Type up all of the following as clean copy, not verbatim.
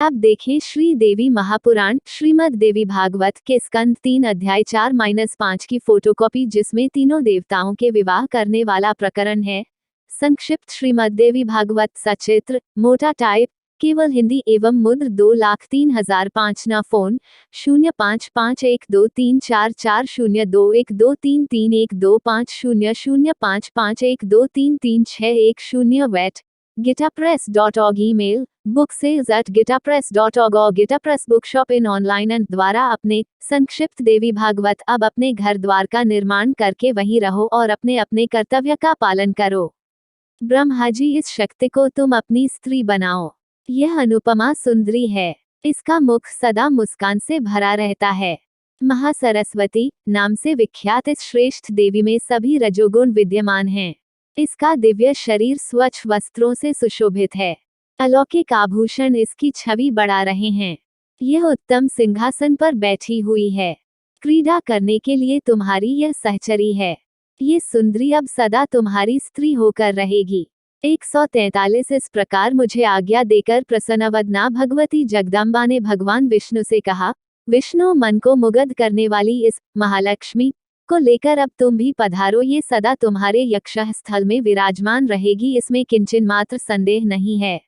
अब देखें श्री देवी महापुराण श्रीमद् देवी भागवत के स्कंद 3 अध्याय 4-5 की फोटोकॉपी, जिसमें तीनों देवताओं के विवाह करने वाला प्रकरण है। संक्षिप्त श्रीमद् देवी भागवत सचित्र मोटा टाइप, केवल हिंदी एवं मुद्र 2,03,005 न phone 05512432341233125005512336 VAT gitapress.org email booksales@gitapress.org और gitapress bookshop in online and द्वारा अपने संक्षिप्त देवी भागवत। अब अपने घर द्वार का निर्माण करके वहीं रहो और अपने अपने कर्तव्य का पालन करो। ब्रह्मा जी, इस शक्ति को तुम अपनी स्त्री बनाओ। यह अनुपमा सुंदरी है, इसका मुख सदा मुस्कान से भरा रहता है। महासरस्वती नाम से विख्यात इस श्रेष्ठ देवी में सभी रजोगुण विद्यमान हैं। इसका दिव्य शरीर स्वच्छ वस्त्रों से सुशोभित है। अलौकिक आभूषण इसकी छवि बढ़ा रहे हैं। यह उत्तम सिंहासन पर बैठी हुई है। क्रीड़ा करने के लिए तुम्हारी यह सहचरी है। ये सुंदरी अब सदा तुम्हारी स्त्री होकर रहेगी। 143 इस प्रकार मुझे आज्ञा देकर प्रसन्नवदना भगवती जगदम्बा ने भगवान विष्णु से कहा, विष्णु, मन को मुग्ध करने वाली इस महालक्ष्मी को लेकर अब तुम भी पधारो। ये सदा तुम्हारे यक्षः स्थल में विराजमान रहेगी, इसमें किंचन मात्र संदेह नहीं है।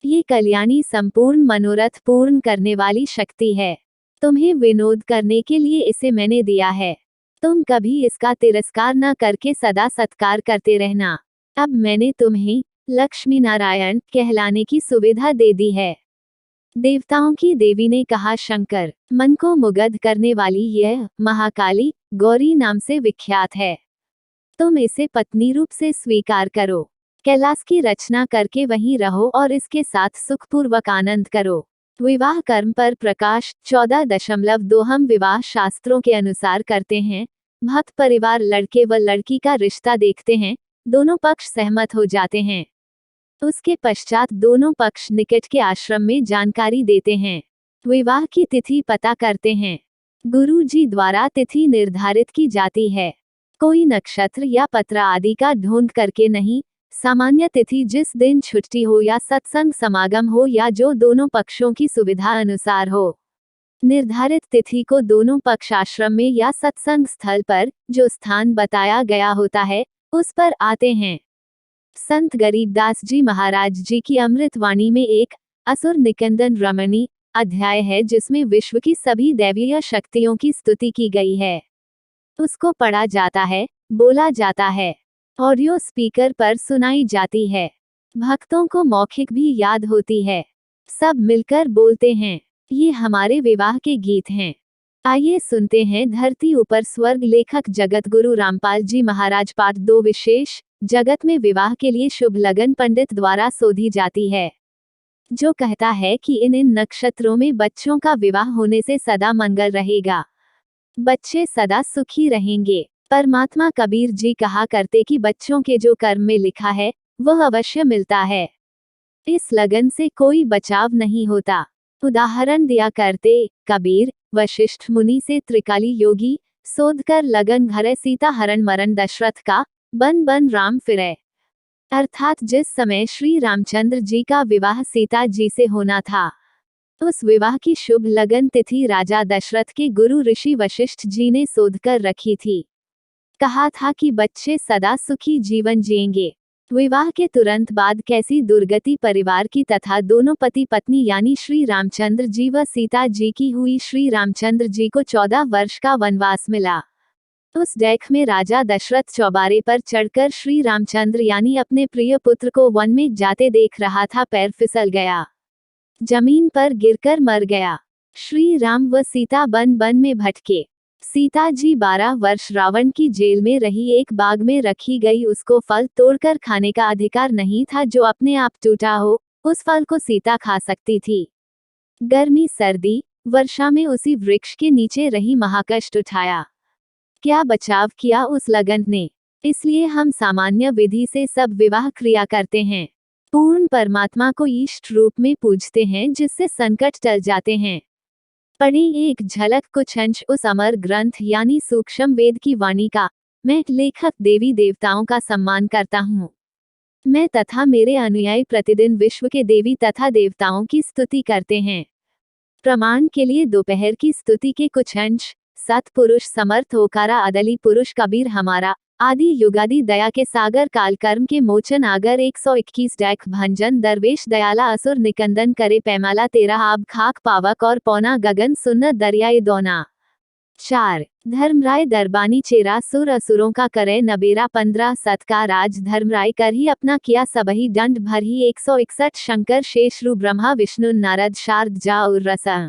ये कल्याणी संपूर्ण मनोरथ पूर्ण करने वाली शक्ति है। तुम्हें विनोद करने के लिए इसे मैंने दिया है। तुम कभी इसका तिरस्कार न करके सदा सत्कार करते रहना। अब मैंने तुम्हें लक्ष्मी नारायण कहलाने की सुविधा दे दी है। देवताओं की देवी ने कहा, शंकर, मन को मुग्ध करने वाली यह महाकाली गौरी नाम से विख्यात है। तुम इसे पत्नी रूप से स्वीकार करो। कैलाश की रचना करके वहीं रहो और इसके साथ सुखपूर्वक आनंद करो। विवाह कर्म पर प्रकाश 14.2 हम विवाह शास्त्रों के अनुसार करते हैं। भक्त परिवार लड़के व लड़की का रिश्ता देखते हैं, दोनों पक्ष सहमत हो जाते हैं। उसके पश्चात दोनों पक्ष निकट के आश्रम में जानकारी देते हैं। विवाह की तिथि पता करते हैं। गुरु जी द्वारा तिथि निर्धारित की जाती है। कोई नक्षत्र या पत्र आदि का ढूंढ करके नहीं। सामान्य तिथि जिस दिन छुट्टी हो या सत्संग समागम हो या जो दोनों पक्षों की सुविधा अनुसार हो। निर्धारित तिथि को दोनों पक्ष आश्रम में या सत्संग स्थल पर जो स्थान बताया गया होता है उस पर आते हैं। संत गरीबदास जी महाराज जी की अमृतवाणी में एक असुर निकंदन रमणी अध्याय है, जिसमें विश्व की सभी दैवीय शक्तियों की स्तुति की गई है। उसको पढ़ा जाता है, बोला जाता है, ऑडियो स्पीकर पर सुनाई जाती है। भक्तों को मौखिक भी याद होती है। सब मिलकर बोलते हैं। ये हमारे विवाह के गीत हैं। आइए सुनते हैं धरती ऊपर स्वर्ग लेखक जगत गुरु रामपाल जी महाराज पाठ 2 विशेष जगत में विवाह के लिए शुभ लगन पंडित द्वारा शोधी जाती है, जो कहता है कि इन नक्षत्रों में बच्चों का विवाह होने से सदा मंगल रहेगा, बच्चे सदा सुखी रहेंगे। परमात्मा कबीर जी कहा करते कि बच्चों के जो कर्म में लिखा है वह अवश्य मिलता है। इस लगन से कोई बचाव नहीं होता। उदाहरण दिया करते कबीर, वशिष्ठ मुनि से त्रिकाली योगी शोध कर लगन घरे सीता हरण मरण दशरथ का बन बन राम फिरे। अर्थात जिस समय श्री रामचंद्र जी का विवाह सीता जी से होना था, उस विवाह की शुभ लगन तिथि राजा दशरथ के गुरु ऋषि वशिष्ठ जी ने शोध कर रखी थी। कहा था कि बच्चे सदा सुखी जीवन जिएंगे। विवाह के तुरंत बाद कैसी दुर्गति परिवार की तथा दोनों पति पत्नी यानी श्री रामचंद्र जी व सीता जी की हुई। श्री रामचंद्र जी को 14 वर्ष का वनवास मिला। उस डेख में राजा दशरथ चौबारे पर चढ़कर श्री रामचंद्र यानी अपने प्रिय पुत्र को वन में जाते देख रहा था। पैर फिसल गया, जमीन पर गिरकर मर गया। श्री राम व सीता बन बन में भटके। सीता जी 12 वर्ष रावण की जेल में रही। एक बाग में रखी गई, उसको फल तोड़कर खाने का अधिकार नहीं था। जो अपने आप टूटा हो उस फल को सीता खा सकती थी। गर्मी सर्दी वर्षा में उसी वृक्ष के नीचे रही महाकष्ट उठाया। क्या बचाव किया उस लगन ने। इसलिए हम सामान्य विधि से सब विवाह क्रिया करते हैं। पूर्ण परमात्मा को इष्ट रूप में पूजते हैं, जिससे संकट टल जाते हैं। पढ़ी एक झलक कुछ अंश उस अमर ग्रंथ यानी सूक्ष्म वेद की वाणी का। मैं लेखक देवी देवताओं का सम्मान करता हूँ। मैं तथा मेरे अनुयायी प्रतिदिन विश्व के देवी तथा देवताओं की स्तुति करते हैं। प्रमाण के लिए दोपहर की स्तुति के कुछ अंश। सतपुरुष समर्थ ओकारा अदली पुरुष कबीर हमारा, आदि युगादि दया के सागर काल कर्म के मोचन आगर 121 डैक भंजन दरवेश दयाला असुर निकंदन करे पैमाला तेरा आब खाक पावक और पौना गगन सुन्न दरियाए दोना। 4 धर्मराय दरबानी चेरा सुर असुरों का करे नबेरा 15 सतका राज धर्मराय कर ही अपना किया सबही दंड भर ही 161 शंकर शेषरु ब्रह्मा विष्णु नारद शारद जा उर रसा।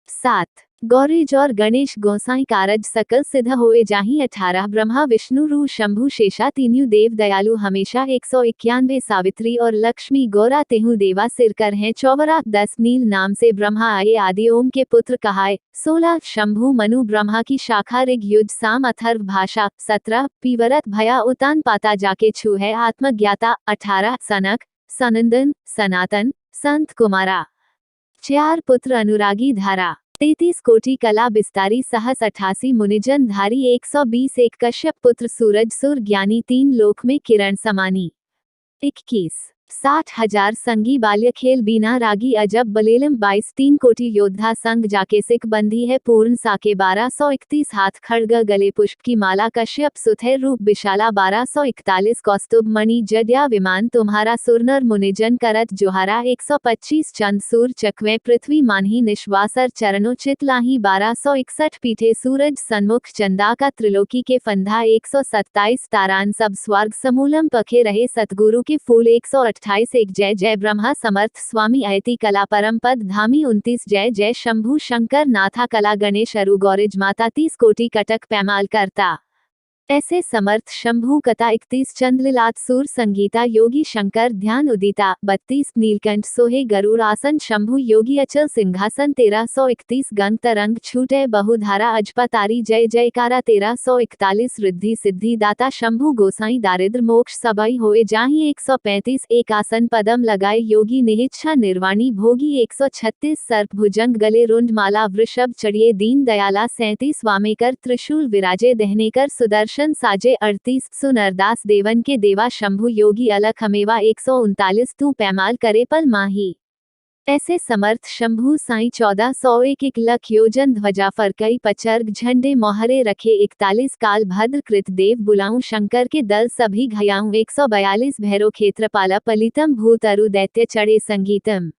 7 गौरीज और गणेश गोसाई कारज सकल सिद्ध होए जाही 18 ब्रह्मा विष्णु रू शंभु शेषा तीन्यू देव दयालु हमेशा 191 सावित्री और लक्ष्मी गौरा तेहु देवा सिर कर हैं 14 10 नील नाम से ब्रह्मा आए आदि ओम के पुत्र कहाए 16 शंभु मनु ब्रह्मा की शाखा ऋग युज साम अथर्व भाषा 17 पीवरत भया उतान पाता जाके छू है आत्मज्ञाता 18 सनक सनंदन सनातन संत कुमारा 4 पुत्र अनुरागी धारा 33 कोटि कला बिस्तारी सहस 88 मुनिजन धारी 120 एक कश्यप पुत्र सूरज सुर ज्ञानी 3 लोक में किरण समानी 21 60,000 संगी बाल्य खेल बीना रागी अजब बलेलम 22 3 कोटि योद्धा संग जाके सिख बंधी है पूर्ण साके 1231 हाथ खड़ग गले पुष्प की माला कश्यप सुथे रूप विशाला 1241 कौस्तुभ मणि जड्या विमान तुम्हारा सुरनर मुनिजन करत जोहारा 125 चंद सूर चकवे पृथ्वी मानही निश्वासर चरणों चितलाही 1261 पीठे सूरज सन्मुख चंदा का त्रिलोकी के फंधा 127 तारान सब स्वर्ग समूलम पखे रहे सतगुरु के फूल 128 एक जय जय ब्रह्मा समर्थ स्वामी अयति कला परम पद धामी 29 जय जय शंभु शंकर नाथा कला गणेश अरु गौरिज माता 30 कोटि कटक पैमाल करता ऐसे समर्थ शंभु कथा 31 चंद्रलात सूर संगीता योगी शंकर ध्यान उदिता 32 नीलकंठ सोहे गरुड़ आसन शंभु योगी अचल सिंहासन 1331 गंग तरंग छूटे बहुधारा अजपतारी जय जयकारा 1341 रिद्धि सिद्धि दाता शंभु गोसाई दारिद्र मोक्ष सबई होए जाहि 135 एक आसन पदम लगाए योगी निहिच्छा निर्वाणी भोगी 136 सर्प भुजंग गले रुंड माला वृषभ चढ़िए दीन दयाला 37 वामेकर त्रिशूल विराजे दहनेकर सुदर्शन साजे 38 सुनरदास देवन के देवा शंभु योगी अलख हमेवा 139 तू पैमाल करे पल माही ऐसे समर्थ शंभु साई 1401 एक लख योजन ध्वजा फरकई पचर्ग झंडे मोहरे रखे 41 काल भद्र कृत देव बुलाऊं शंकर के दल सभी घयाऊं 142 भैरो क्षेत्रपाला पलितम भूत अरु दैत्य चढ़े संगीतम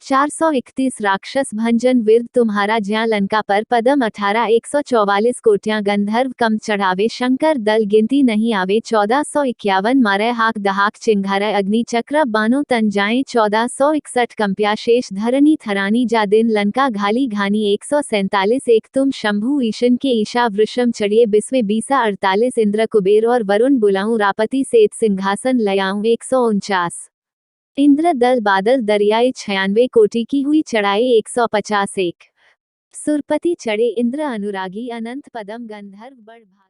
431 राक्षस भंजन विरद तुम्हारा ज्या लंका पर पदम 18 144 कोटियां गंधर्व कम चढ़ावे शंकर दल गिनती नहीं आवे 1451 मारे हाक दहाक चिंघारे अग्नि चक्र बानो तन जाए 1461 कंप्या शेष धरनी थरानी जा दिन लंका घाली घानी 147 एक तुम शंभु ईशन के ईशा वृषम चढ़िए बिस्वे बीसा 48 इंद्र कुबेर और वरुण बुलाऊं रापति सेत सिंहासन लयाऊं 149 इंद्र दल बादल दरियाए 96 कोटि की हुई चढ़ाई 150 एक सुरपति चढ़े इंद्र अनुरागी अनंत पदम गंधर्व बड़